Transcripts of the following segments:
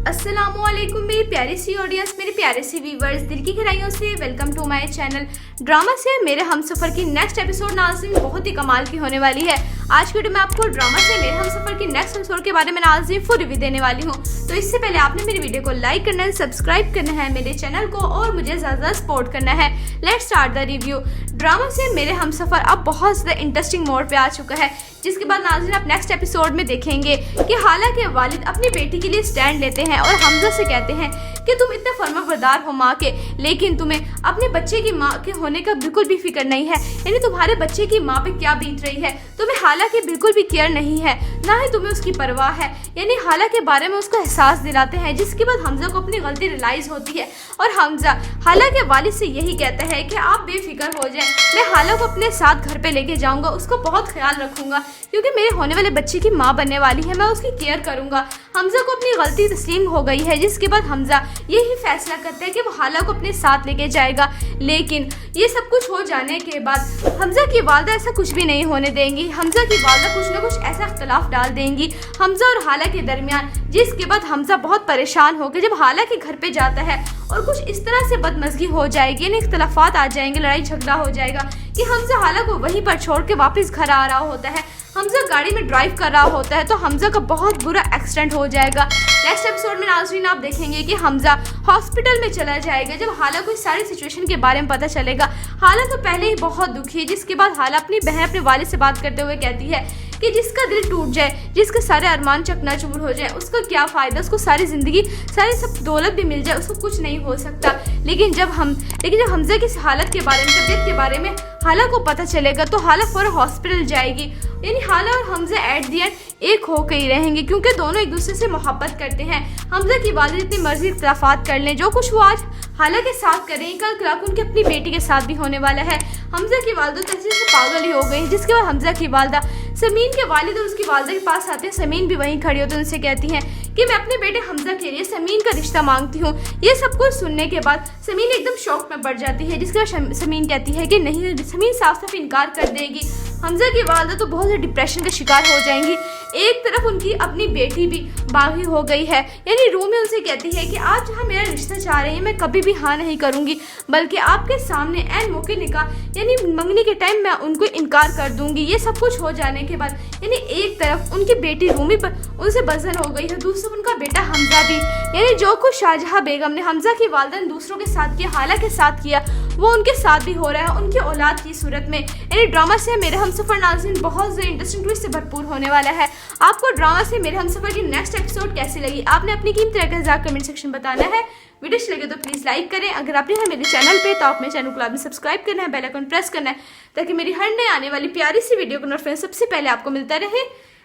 अस्सलामुअलैकुम मेरी प्यारी सी ऑडियंस, मेरे प्यारे सी व्यूवर्स, दिल की गहराइयों से welcome to my channel. Drama से मेरे हमसफर की नेक्स्ट एपिसोड नाज़रीन बहुत ही कमाल की होने वाली है। आज की वीडियो में आपको ड्रामा से मेरे हमसफर की नेक्स्ट एपिसोड के बारे में नाज़रीन फुल रिव्यू देने वाली हूँ। तो इससे पहले आपने मेरी वीडियो को लाइक करना है, सब्सक्राइब करना है मेरे चैनल को और मुझे ज़्यादा सपोर्ट करना है। Let's start the review. Drama से मेरे हमसफर अब बहुत ज़्यादा इंटरेस्टिंग मोड पे आ चुका है, जिसके बाद नाज़रीन आप नेक्स्ट एपिसोड में देखेंगे कि हालांकि वालिद अपनी बेटी के लिए स्टैंड लेते हैं और हमजा से कहते हैं कि तुम इतने फर्माबरदार हो माँ के, लेकिन तुम्हें अपने बच्चे की माँ के होने का बिल्कुल भी फिक्र नहीं है। यानी तुम्हारे बच्चे की माँ पे क्या बीत रही है, तुम्हें हालांकि बिल्कुल भी केयर नहीं है, ना ही तुम्हें उसकी परवाह है। यानी हाला के बारे में उसको एहसास दिलाते हैं, जिसके बाद हमजा को अपनी गलती रियलाइज होती है और हमजा हाला के वालिद से यही कहता है कि आप बेफिक्र हो जाएं, मैं हाला को अपने साथ घर पे लेके जाऊंगा, उसको बहुत ख्याल रखूंगा क्योंकि मेरे होने वाले बच्चे की माँ बनने वाली है, मैं उसकी केयर करूंगा। हमजा को अपनी गलती तस्लीम हो गई है, जिसके बाद हमजा यही फैसला करता है कि वो हाला को अपने साथ लेके जाएगा। लेकिन ये सब कुछ हो जाने के बाद हमजा की वालदा ऐसा कुछ भी नहीं होने देंगी। हमजा की वालदा कुछ ना कुछ ऐसा इख्तलाफ डाल देंगी हमजा और हाला के दरमियान, जिसके बाद हमजा बहुत परेशान होकर जब हाला के घर पे जाता है और कुछ इस तरह से बदमज़गी हो जाएगी, यानी इख्तलाफात आ जाएंगे, लड़ाई झगड़ा हो जाएगा कि हमजा हाला को वहीं पर छोड़ के वापस घर आ रहा होता है। हमजा गाड़ी में ड्राइव कर रहा होता है तो हमजा का बहुत बुरा एक्सीडेंट हो जाएगा। नेक्स्ट एपिसोड में नाज़रीन आप देखेंगे कि हमजा हॉस्पिटल में चला जाएगा। जब हाला को इस सारी सिचुएशन के बारे में पता चलेगा, हाला तो पहले ही बहुत दुखी है, जिसके बाद हाला अपनी बहन अपने वालिद से बात करते हुए कहती है कि जिसका दिल टूट जाए, जिसके सारे अरमान चकनाचूर हो जाए, उसका क्या फ़ायदा, उसको सारी ज़िंदगी सारी सब दौलत भी मिल जाए, उसको कुछ नहीं हो सकता। लेकिन जब हमजा की हालत के बारे में, तबीयत के बारे में हाला को पता चलेगा तो हाला फौरन हॉस्पिटल जाएगी। यानी हाला और हमजा एट दी एंड एक होकर ही रहेंगे, क्योंकि दोनों एक दूसरे से मोहब्बत करते हैं। हमजा की वालिद इतनी मर्जी इख्तलाफात कर लें, जो कुछ वो आज हाला के साथ करें, कल कलाक उनकी अपनी बेटी के साथ भी होने वाला है। हमजा की वालदा तहसील से पागल ही हो गई, जिसके बाद हमजा की वालदा समीन के वालिद और उसकी वालदा के पास आते हैं। समीन भी वहीं खड़ी होती है, उनसे कहती हैं कि मैं अपने बेटे हमजा के लिए समीन का रिश्ता मांगती हूँ। ये सब कुछ सुनने के बाद समीन एकदम शौक में पड़ जाती है, जिसके बाद समीन कहती है कि नहीं, समीन साफ साफ इनकार कर देगी। हमजा की वालदा तो बहुत डिप्रेशन का शिकार हो जाएंगी। एक तरफ उनकी अपनी बेटी भी बागी हो गई है, यानी रूम में उनसे कहती है कि आप जहाँ मेरा रिश्ता चाह रही हैं, मैं कभी भी हाँ नहीं करूँगी, बल्कि आपके सामने एन मौके निकाह यानी मंगनी के टाइम मैं उनको इनकार कर दूँगी। ये सब कुछ हो जाने के बाद यानी एक तरफ उनकी बेटी रूमी पर उनसे बज़न हो गई है, दूसरी उनका बेटा हमजा भी, यानी जो कुछ शाहजहाँ बेगम ने हमजा की वालदा ने दूसरों के साथ किया, हाला के साथ किया, वो उनके साथ भी हो रहा है उनकी औलाद की सूरत में। यानी ड्रामा से मेरे हमसफर नाज़रीन बहुत ज़्यादा इंटरेस्टिंग ट्विस्ट से भरपूर होने वाला है। आपको ड्रामा से मेरे हमसफर की नेक्स्ट एपिसोड कैसी लगी, आपने अपनी कीमती राय कमेंट सेक्शन में बताना है। वीडियो अच्छी लगे तो प्लीज़ लाइक करें। अगर आपने है मेरे चैनल पे तो आप मेरे चैनल को आपने सब्सक्राइब करना है, बेल आइकन प्रेस करना है, ताकि मेरी हर नई आने वाली प्यारी सी वीडियो का नोटिफिकेशन सबसे पहले आपको मिलता रहे।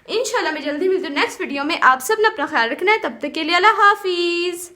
इंशाल्लाह मैं जल्दी मिलती हूँ नेक्स्ट वीडियो में। आप सब ने अपना ख्याल रखना है, तब तक के लिए अल्लाह हाफिज़।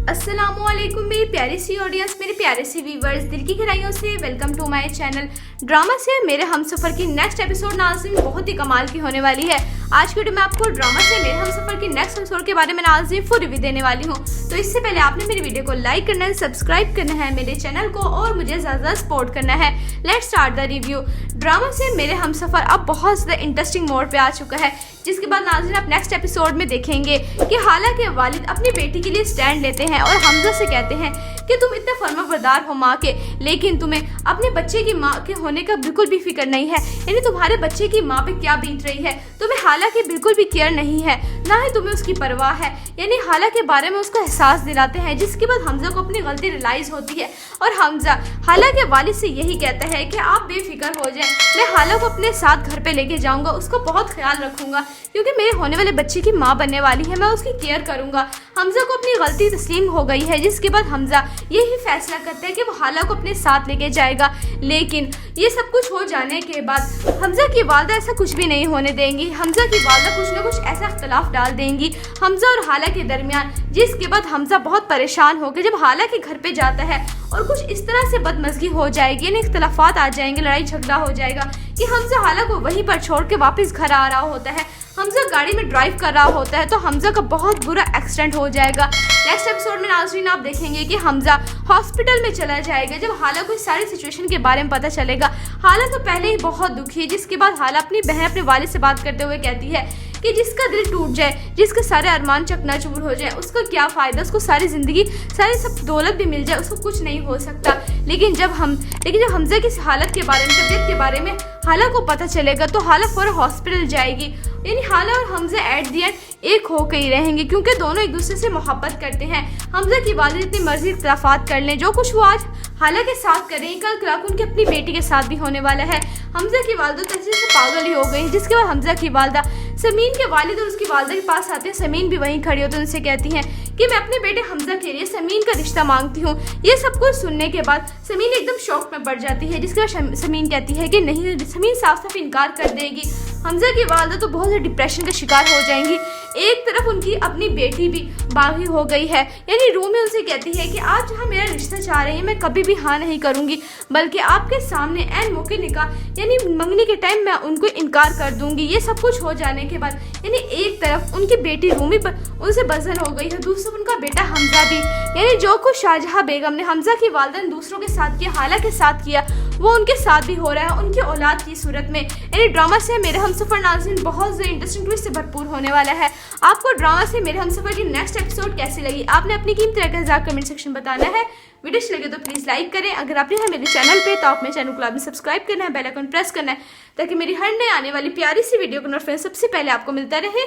अस्सलामुअलैकुम मेरी प्यारी सी ऑडियंस, मेरे प्यारे सी व्यूवर्स, दिल की गहराइयों से welcome to my channel. Drama से मेरे हमसफर की नेक्स्ट एपिसोड नाज़रीन बहुत ही कमाल की होने वाली है। आज की वीडियो में आपको ड्रामा से मेरे हमसफर की नेक्स्ट एपिसोड के बारे में नाज़रीन फुल रिव्यू देने वाली हूँ। तो इससे पहले आपने मेरी वीडियो को लाइक करना है, सब्सक्राइब करना है मेरे चैनल को और मुझे ज़्यादा सपोर्ट करना है। Let's start the review. Drama से मेरे हमसफर अब बहुत ज़्यादा इंटरेस्टिंग मोड पे आ चुका है, जिसके बाद नाज़रीन आप नेक्स्ट एपिसोड में देखेंगे कि हाला के वालिद अपनी बेटी के लिए स्टैंड लेते हैं और हमजा से कहते हैं कि तुम इतने फर्माबरदार हो माँ के, लेकिन तुम्हें अपने बच्चे की माँ के होने का बिल्कुल भी फिक्र नहीं है। यानी तुम्हारे बच्चे की माँ पे क्या बीत रही है, तुम्हें हाला की बिल्कुल भी केयर नहीं है, ना ही तुम्हें उसकी परवाह है। यानी हाला के बारे में उसको एहसास दिलाते हैं, जिसके बाद हमजा को अपनी गलती रियलाइज होती है और हमजा हाला के वालिद से यही कहता है कि आप बेफिक्र हो जाएं, मैं हाला को अपने साथ घर पे लेके जाऊंगा, उसको बहुत ख्याल रखूंगा क्योंकि मेरे होने वाले बच्चे की माँ बनने वाली है, मैं उसकी केयर करूंगा। हमजा को अपनी गलती तस्लीम हो गई है, जिसके बाद हमजा यही फैसला करता है कि वो हाला को अपने साथ लेके जाएगा। लेकिन ये सब कुछ हो जाने के बाद हमजा की वालदा ऐसा कुछ भी नहीं होने देंगी। हमजा की वालदा कुछ ना कुछ ऐसा इख्तलाफ डाल देंगी हमजा और हाला के दरमियान, जिसके बाद हमजा बहुत परेशान होकर जब हाला के घर पे जाता है और कुछ इस तरह से बदमज़गी हो जाएगी, यानी इख्तलाफात आ जाएंगे, लड़ाई झगड़ा हो जाएगा कि हमजा हाला को वहीं पर छोड़ के वापस घर आ रहा होता है। हमजा गाड़ी में ड्राइव कर रहा होता है तो हमजा का बहुत बुरा एक्सीडेंट हो जाएगा। नेक्स्ट एपिसोड में नाज़रीन आप देखेंगे कि हमजा हॉस्पिटल में चला जाएगा। जब हाला को इस सारी सिचुएशन के बारे में पता चलेगा, हाला तो पहले ही बहुत दुखी है, जिसके बाद हाला अपनी बहन अपने वालिद से बात करते हुए कहती है کہ جس کا دل ٹوٹ جائے، جس کے سارے ارمان چکناچور ہو جائے، اس کا کیا فائدہ، اس کو ساری زندگی ساری سب دولت بھی مل جائے، اس کو کچھ نہیں ہو سکتا۔ لیکن جب حمزہ کی حالت کے بارے میں، طبیعت کے بارے میں حالہ کو پتہ چلے گا تو حالہ فوراً ہاسپٹل جائے گی، یعنی حالہ اور حمزہ ایٹ دی اینڈ ایک ہو کے ہی رہیں گے، کیونکہ دونوں ایک دوسرے سے محبت کرتے ہیں۔ حمزہ کی والد اتنی مرضی اختلافات کر لیں، جو کچھ وہ آج حالہ کے ساتھ کریں گے کل کلاک ان کی اپنی بیٹی کے ساتھ بھی ہونے والا ہے۔ حمزہ کی والدہ تحصیل سے پاگل ہی ہو گئی، جس کے بعد حمزہ کی والدہ سمین کے والد اور اس کی والدہ کے پاس آتے ہیں۔ سمین بھی وہیں کھڑی ہوتی ہے، ان سے کہتی ہیں کہ میں اپنے بیٹے حمزہ کے لیے سمین کا رشتہ مانگتی ہوں۔ یہ سب کچھ سننے کے بعد سمین ایک دم شوق میں پڑ جاتی ہے، جس کے بعد سمین کہتی ہے کہ نہیں، سمین صاف صاف انکار کر دے گی۔ حمزہ کی والدہ تو بہت سے ڈپریشن کا شکار ہو جائیں گی۔ ایک طرف ان کی اپنی بیٹی بھی باغی ہو گئی ہے، یعنی رومی ان سے کہتی ہے کہ آپ جہاں میرا رشتہ چاہ رہے ہیں میں کبھی بھی ہاں نہیں کروں گی، بلکہ آپ کے سامنے عین موقع نکاح یعنی منگنی کے ٹائم میں ان کو انکار کر دوں گی۔ یہ سب کچھ ہو جانے کے بعد یعنی ایک طرف ان کی بیٹی رومی پر ان سے بزن ہو گئی ہے، دوسری ان کا بیٹا حمزہ بھی، یعنی جو کچھ شاہجہاں بیگم نے حمزہ کی والدہ نے دوسروں کے ساتھ کیا، حالہ کے ساتھ کیا، وہ ان کے ساتھ بھی ہو رہا ہے ان کی اولاد کی صورت میں۔ یعنی ڈرامہ سے میرے ہمسفر ناظرین بہت زیادہ انٹرسٹنگ ٹویسٹ سے بھرپور ہونے والا ہے۔ آپ کو ڈرامہ سے میرے ہمسفر کی نیکسٹ ایپیسوڈ کیسی لگی، آپ نے اپنی قیمتی رائے کا اظہار کمنٹ سیکشن بتانا ہے۔ ویڈیو اچھی لگے تو پلیز لائک کریں، اگر آپ نے میرے چینل پہ تو آپ میرے چینل کو لازمی سبسکرائب کرنا ہے، بیل آئیکن پریس کرنا ہے تاکہ میری ہر نئے آنے والی پیاری سی ویڈیو کا نوٹیفیکیشن سب سے پہلے آپ کو ملتا رہے۔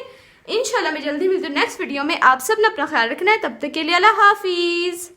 انشاءاللہ میں جلدی ملتی ہوں نیکسٹ ویڈیو میں، آپ سب نے اپنا خیال رکھنا ہے، تب تک کے لیے اللہ حافظ۔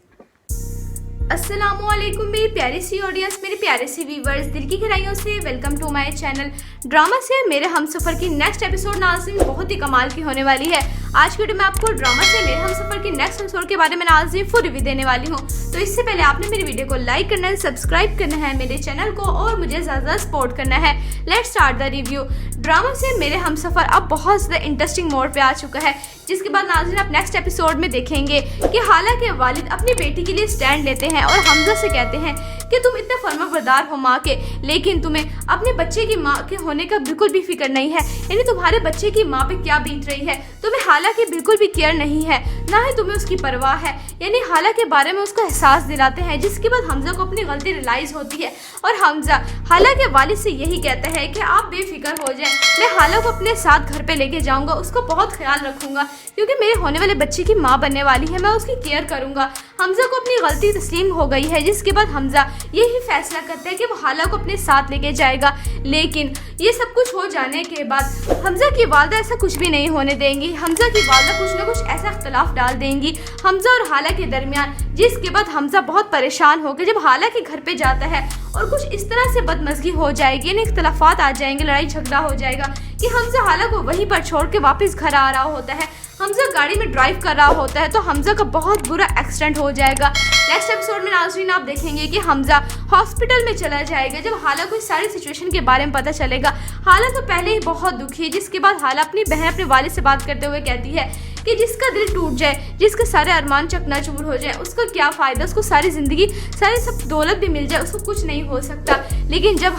السلام علیکم میری پیاری سی آڈینس، میرے پیارے سی ویورز، دل کی گہرائیوں سے welcome to my channel drama سے میرے ہمسفر کی نیکسٹ ایپیسوڈ ناظرین بہت ہی کمال کی ہونے والی ہے۔ آج کی ویڈیو میں آپ کو ڈرامہ سے میرے ہمسفر کی نیکسٹ ایپیسوڈ کے بارے میں ناظرین فل ریویو دینے والی ہوں، تو اس سے پہلے آپ نے میری ویڈیو کو لائک کرنا ہے، سبسکرائب کرنا ہے میرے چینل کو اور مجھے زیادہ سپورٹ کرنا ہے۔ Let's start the review. Drama سے میرے ہمسفر اب بہت زیادہ انٹرسٹنگ موڈ پہ آ چکا ہے، جس کے بعد ناظرین آپ نیکسٹ ایپیسوڈ میں دیکھیں گے کہ حالہ کے والد اپنی بیٹی کے لیے سٹینڈ لیتے ہیں اور حمزہ سے کہتے ہیں کہ تم اتنے فرما بردار ہو ماں کے، لیکن تمہیں اپنے بچے کی ماں کے ہونے کا بالکل بھی فکر نہیں ہے، یعنی تمہارے بچے کی ماں پہ کیا بیت رہی ہے، تمہیں حالہ کی بالکل بھی کیئر نہیں ہے، نہ ہی تمہیں اس کی پرواہ ہے، یعنی حالہ کے بارے میں اس کو احساس دلاتے ہیں، جس کے بعد حمزہ کو اپنی غلطی ریلائز ہوتی ہے اور حمزہ حالہ کے والد سے یہی کہتا ہے کہ آپ بے فکر ہو جائیں، میں حالہ کو اپنے ساتھ گھر پہ لے کے جاؤں گا، اس کو بہت خیال رکھوں گا، کیونکہ میرے ہونے والے بچے کی ماں بننے والی ہے، میں اس کی کیئر کروں گا۔ حمزہ کو اپنی غلطی تسلیم ہو گئی ہے، جس کے بعد حمزہ یہی فیصلہ کرتا ہے کہ وہ حالہ کو اپنے ساتھ لے کے جائے گا، لیکن یہ سب کچھ ہو جانے کے بعد حمزہ کی والدہ ایسا کچھ بھی نہیں ہونے دیں گی۔ حمزہ کی والدہ کچھ نہ کچھ ایسا اختلاف ڈال دیں گی حمزہ اور حالہ کے درمیان، جس کے بعد حمزہ بہت پریشان ہو کے جب حالہ کے گھر پہ جاتا ہے اور کچھ اس طرح سے بدمزگی ہو جائے گی، یعنی اختلافات آ جائیں گے، لڑائی جھگڑا ہو جائے گا کہ حمزہ حالہ کو وہیں پر چھوڑ کے واپس گھر آ رہا ہوتا ہے۔ حمزہ گاڑی میں ڈرائیو کر رہا ہوتا ہے تو حمزہ کا بہت برا ایکسیڈنٹ ہو جائے گا۔ نیکسٹ ایپیسوڈ میں ناظرین آپ دیکھیں گے کہ حمزہ ہاسپٹل میں چلا جائے گا جب حالہ کو اس ساری سچویشن کے بارے میں پتہ چلے گا۔ حالہ تو پہلے ہی بہت دکھی ہے، جس کے بعد حالہ اپنی بہن اپنے والد سے بات کرتے ہوئے کہتی ہے کہ جس کا دل ٹوٹ جائے، جس کے سارے ارمان چکناچور ہو جائے، اس کا کیا فائدہ، اس کو ساری زندگی ساری سب دولت بھی مل جائے، اس کو کچھ نہیں ہو سکتا۔ لیکن جب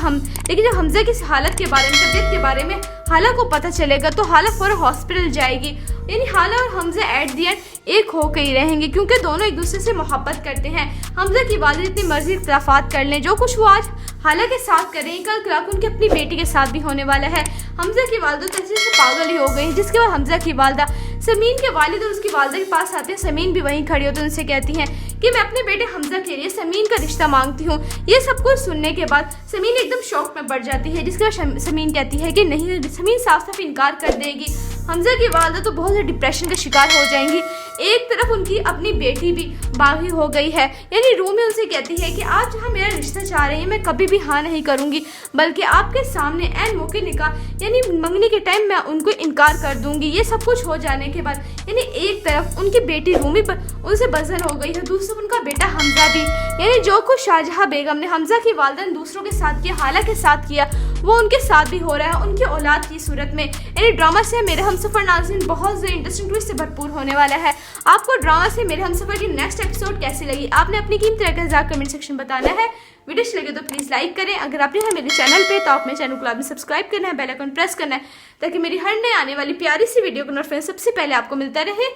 حمزہ کی حالت کے بارے میں، طبیعت کے بارے میں حالہ کو پتہ چلے گا تو حالہ فوراً ہاسپٹل جائے گی، یعنی حالہ اور حمزہ ایٹ دی اینڈ ایک ہو کے ہی رہیں گے، کیونکہ دونوں ایک دوسرے سے محبت کرتے ہیں۔ حمزہ کی والد اتنی مرضی اختلافات کر لیں، جو کچھ وہ آج حالہ کے ساتھ کریں کل کلاک ان کی اپنی بیٹی کے ساتھ بھی ہونے والا ہے۔ حمزہ کی والدہ تحصیل سے پاگل ہی ہو گئی، جس کے بعد حمزہ کی والدہ سمین کے والد اور اس کی والدہ کے پاس آتے ہیں۔ سمین بھی وہیں کھڑی ہوتی ہے، ان سے کہتی ہیں کہ میں اپنے بیٹے حمزہ کے لیے سمین کا رشتہ مانگتی ہوں۔ یہ سب کچھ سننے کے بعد سمین ایک دم شوق میں پڑ جاتی ہے، جس کے بعد سمین کہتی ہے کہ نہیں، سمین صاف صاف انکار کر دے گی۔ حمزہ کی والدہ تو بہت زیادہ ڈپریشن کا شکار ہو جائیں گی۔ ایک طرف ان کی اپنی بیٹی بھی باغی ہو گئی ہے، یعنی رومی ان سے کہتی ہے کہ آپ جہاں میرا رشتہ چاہ رہے ہیں میں کبھی بھی ہاں نہیں کروں گی، بلکہ آپ کے سامنے عین موقع نکاح یعنی منگنی کے ٹائم میں ان کو انکار کر دوں گی۔ یہ سب کچھ ہو جانے کے بعد یعنی ایک طرف ان کی بیٹی رومی پر ان سے بزن ہو گئی ہے، دوسری ان کا بیٹا حمزہ بھی، یعنی جو کچھ شاہجہاں بیگم نے حمزہ کی والدہ نے دوسروں کے ساتھ کیا، حالہ کے ساتھ کیا، وہ ان کے ساتھ بھی ہو رہا ہے ان کی اولاد کی صورت میں۔ یعنی ڈرامہ سے میرے ہمسفر ناظرین بہت زیادہ انٹرسٹنگ ٹویسٹ سے بھرپور ہونے والا ہے۔ آپ کو ڈرامہ سے میرے ہمسفر کی نیکسٹ ایپیسوڈ کیسی لگی، آپ نے اپنی قیمتی رائے کا اظہار کمنٹ سیکشن بتانا ہے۔ ویڈیو اچھی لگے تو پلیز لائک کریں، اگر آپ نے میرے چینل پہ تو آپ میرے چینل کو لازمی سبسکرائب کرنا ہے، بیل آئیکن پریس کرنا ہے تاکہ میری ہر نئے آنے والی پیاری سی ویڈیو کا نوٹیفیکیشن سب سے پہلے آپ کو ملتا رہے۔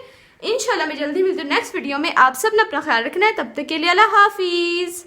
انشاءاللہ میں جلدی ملتی ہوں نیکسٹ ویڈیو میں، آپ سب نے اپنا خیال رکھنا ہے، تب تک کے لیے اللہ حافظ۔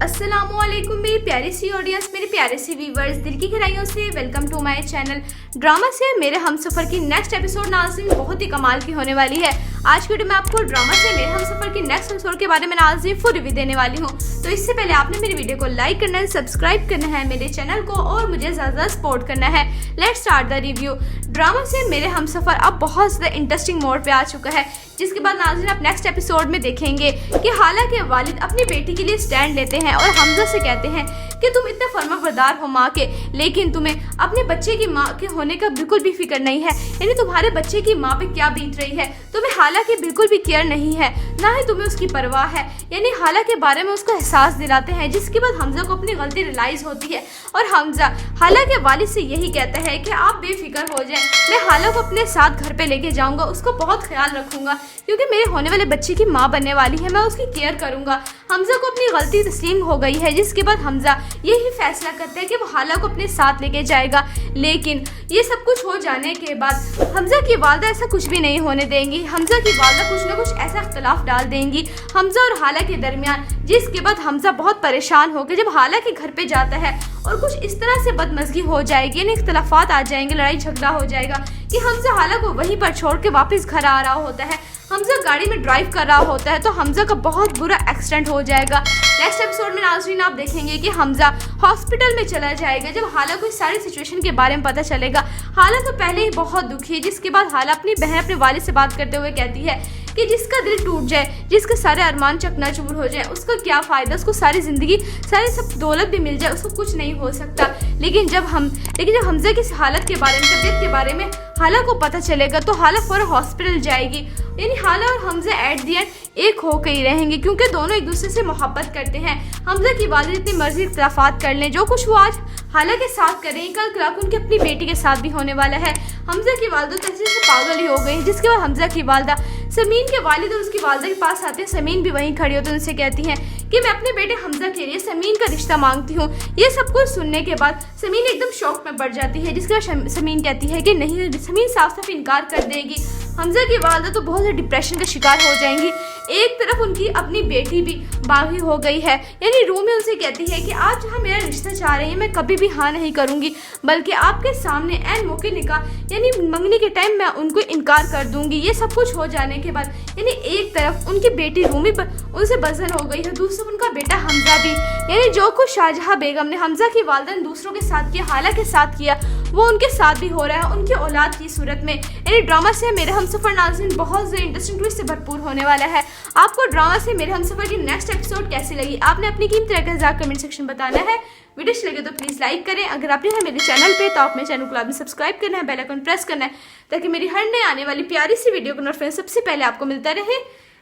السلام علیکم میری پیاری سی آڈینس، میرے پیارے سی ویورز، دل کی گہرائیوں سے welcome to my channel drama से मेरे हमसफर की नेक्स्ट एपिसोड नाज़रीन बहुत ही कमाल की होने वाली है। आज की वीडियो में आपको ड्रामा से मेरे हमसफर की नेक्स्ट एपिसोड के बारे में नाज़रीन फुल रिव्यू देने वाली हूँ। तो इससे पहले आपने मेरी वीडियो को लाइक करना है, सब्सक्राइब करना है मेरे चैनल को और मुझे ज़्यादा सपोर्ट करना है। Let's start the review. Drama से मेरे हमसफर अब बहुत ज़्यादा इंटरेस्टिंग मोड पे आ चुका है, जिसके बाद नाज़रीन आप नेक्स्ट एपिसोड में देखेंगे कि हाला के वालिद अपनी बेटी के लिए स्टैंड लेते हैं और हमजा से कहते हैं कि तुम इतने फर्माबरदार हो माँ के, लेकिन तुम्हें अपने बच्चे की माँ के होने का बिल्कुल भी फिक्र नहीं है। यानी तुम्हारे बच्चे की माँ पे क्या बीत रही है, तुम्हें हाला की बिल्कुल भी केयर नहीं है, ना ही तुम्हें उसकी परवाह है। यानी हाला के बारे में उसको एहसास दिलाते हैं, जिसके बाद हमजा को अपनी गलती रियलाइज़ होती है और हमजा हाला के वालिद से यही कहता है कि आप बेफिक्र हो जाएं, मैं हाला को अपने साथ घर पे लेके जाऊंगा, उसको बहुत ख्याल रखूंगा क्योंकि मेरे होने वाले बच्चे की माँ बनने वाली है, मैं उसकी केयर करूंगा। हमजा को अपनी गलती तस्लीम हो गई है, जिसके बाद हमजा यही फैसला करता है कि वो हाला को अपने साथ लेके जाएगा। लेकिन ये सब कुछ हो जाने के बाद हमजा की वालदा ऐसा कुछ भी नहीं होने देंगी। हमजा की वालदा कुछ ना कुछ ऐसा इख्तलाफ डाल देंगी हमजा और हाला के दरमियान, जिसके बाद हमजा बहुत परेशान होकर जब हाला के घर पे जाता है और कुछ इस तरह से बदमज़गी हो जाएगी, यानी इख्तलाफात आ जाएंगे, लड़ाई झगड़ा हो जाएगा कि हमजा हाला को वहीं पर छोड़ के वापस घर आ रहा होता है। हमजा गाड़ी में ड्राइव कर रहा होता है तो हमजा का बहुत बुरा एक्सीडेंट हो जाएगा। नेक्स्ट एपिसोड में नाज़रीन आप देखेंगे कि हमजा हॉस्पिटल में चला जाएगा। जब हाला को इस सारी सिचुएशन के बारे में पता चलेगा, हाला तो पहले ही बहुत दुखी है, जिसके बाद हाला अपनी बहन अपने वालिद से बात करते हुए कहती है कि जिसका दिल टूट जाए, जिसके सारे अरमान चकनाचूर हो जाए, उसका क्या फ़ायदा, उसको सारी ज़िंदगी सारी सब दौलत भी मिल जाए, उसको कुछ नहीं हो सकता। लेकिन जब हमजा की हालत के बारे में, तबीयत के बारे में हाला को पता चलेगा तो हाला फौरन हॉस्पिटल जाएगी। यानी हाला और हमजा एट दी एंड एक होकर ही रहेंगे, क्योंकि दोनों एक दूसरे से मोहब्बत करते हैं। हमजा की वालिद इतनी मर्जी इख्तलाफात कर लें, जो कुछ वो आज हाला के साथ करें, कल कलाक उनकी अपनी बेटी के साथ भी होने वाला है। हमजा की वालदा तहसील से पागल ही हो गई, जिसके बाद हमजा की वालदा समीन के वालिद और उसकी वालदा के पास आते हैं। समीन भी वहीं खड़ी होती है, उनसे कहती हैं कि मैं अपने बेटे हमजा के लिए समीन का रिश्ता मांगती हूँ। ये सब कुछ सुनने के बाद समीन एकदम शौक में पड़ जाती है, जिसके बाद समीन कहती है कि नहीं, समीन साफ साफ इनकार कर देगी। हमजा की वालदा तो बहुत डिप्रेशन का शिकार हो जाएंगी। एक तरफ उनकी अपनी बेटी भी बागी हो गई है, यानी रूमी उनसे कहती है कि आप जहाँ मेरा रिश्ता चाह रही हैं मैं कभी भी हाँ नहीं करूँगी, बल्कि आपके सामने एन मौके निकाह यानी मंगनी के टाइम मैं उनको इनकार कर दूँगी। ये सब कुछ हो जाने के बाद यानी एक तरफ उनकी बेटी रूमी उनसे बज़न हो गई है, दूसरी तरफ उनका बेटा हमजा भी, यानी जो कुछ शाहजहाँ बेगम ने हमजा की वालदा ने दूसरों के साथ किया, हाला के साथ किया, वो उनके साथ भी हो रहा है उनकी औलाद की सूरत में। यानी ड्रामा से मेरे हमसफर नाज़रीन बहुत ज़्यादा इंटरेस्टिंग ट्विस्ट से भरपूर होने वाला है। आपको ड्रामा से मेरे हमसफर की नेक्स्ट एपिसोड कैसी लगी, आपने अपनी कीमती राय कमेंट सेक्शन में बताना है। वीडियो अच्छी लगे तो प्लीज़ लाइक करें। अगर आपने है मेरे चैनल पे तो आप मेरे चैनल को आपने सब्सक्राइब करना है, बेल आइकन प्रेस करना है, ताकि मेरी हर नई आने वाली प्यारी सी वीडियो का नोटिफिकेशन सबसे पहले आपको मिलता रहे।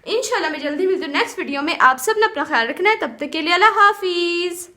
इंशाल्लाह मैं जल्दी मिलती हूँ नेक्स्ट वीडियो में। आप सब ने अपना ख्याल रखना है, तब तक के लिए अल्लाह हाफिज़।